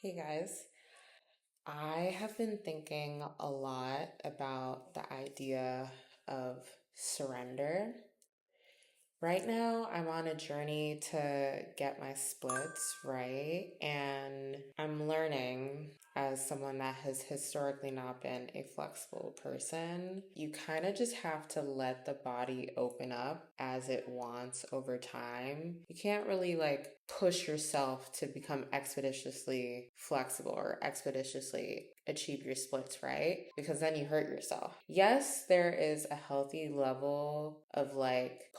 Hey guys, I have been thinking a lot about the idea of surrender. Right now, I'm on a journey to get my splits right, and I'm learning as someone that has historically not been a flexible person. You kind of just have to let the body open up as it wants over time. You can't really push yourself to become expeditiously flexible or expeditiously achieve your splits, right? Because then you hurt yourself. Yes, there is a healthy level of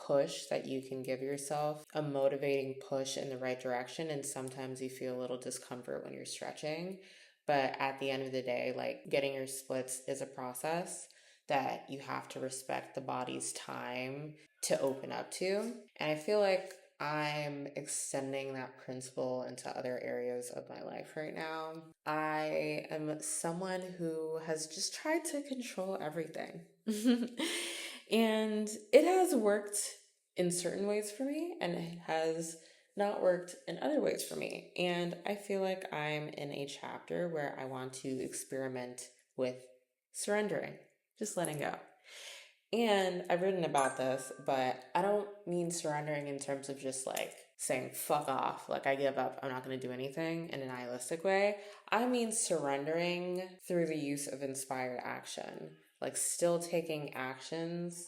push that you can give yourself, a motivating push in the right direction, and sometimes you feel a little discomfort when you're stretching. But at the end of the day, getting your splits is a process that you have to respect the body's time to open up to. And I feel like I'm extending that principle into other areas of my life right now. I am someone who has just tried to control everything. And it has worked in certain ways for me, and it has not worked in other ways for me. And I feel like I'm in a chapter where I want to experiment with surrendering, just letting go. And I've written about this, but I don't mean surrendering in terms of just saying fuck off, like I give up, I'm not going to do anything in a nihilistic way. I mean surrendering through the use of inspired action, like still taking actions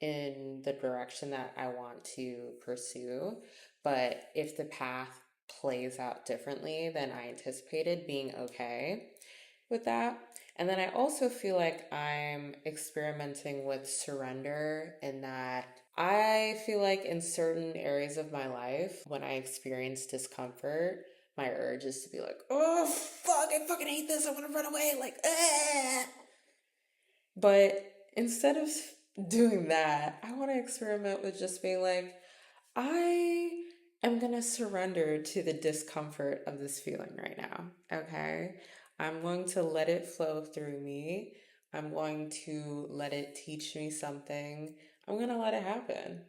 in the direction that I want to pursue. But if the path plays out differently than I anticipated, being okay with that. And then I also feel like I'm experimenting with surrender in that I feel like in certain areas of my life, when I experience discomfort, my urge is to be like, oh, fuck, I fucking hate this. I want to run away. But instead of doing that, I want to experiment with just being like, I am going to surrender to the discomfort of this feeling right now. Okay. I'm going to let it flow through me. I'm going to let it teach me something. I'm going to let it happen.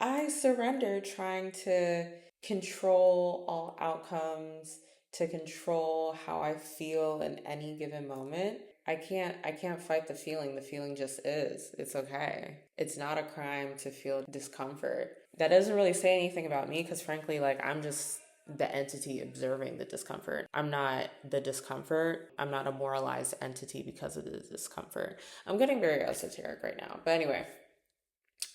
I surrender trying to control all outcomes, to control how I feel in any given moment. I can't fight the feeling. The feeling just is. It's okay. It's not a crime to feel discomfort. That doesn't really say anything about me because frankly, I'm just the entity observing the discomfort. I'm not the discomfort. I'm not a moralized entity because of the discomfort. I'm getting very esoteric right now. But anyway,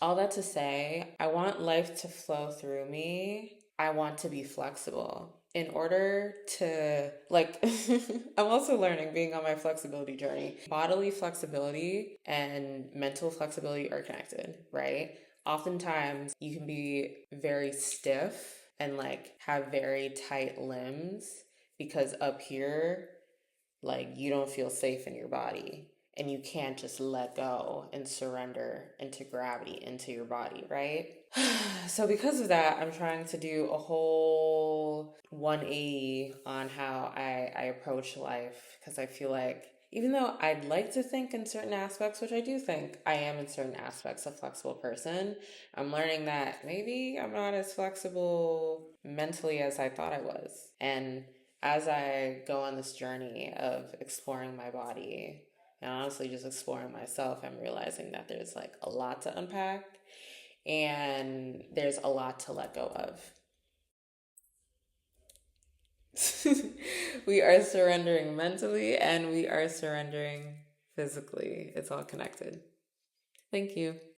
all that to say, I want life to flow through me. I want to be flexible. In order to, I'm also learning being on my flexibility journey. Bodily flexibility and mental flexibility are connected, right? Oftentimes, you can be very stiff and have very tight limbs because up here, you don't feel safe in your body and you can't just let go and surrender into gravity into your body, right? So because of that, I'm trying to do a whole 180 on how I approach life because I feel like even though I'd like to think in certain aspects, which I do think I am in certain aspects a flexible person, I'm learning that maybe I'm not as flexible mentally as I thought I was. And as I go on this journey of exploring my body and honestly just exploring myself, I'm realizing that there's a lot to unpack and there's a lot to let go of. We are surrendering mentally and we are surrendering physically. It's all connected. Thank you.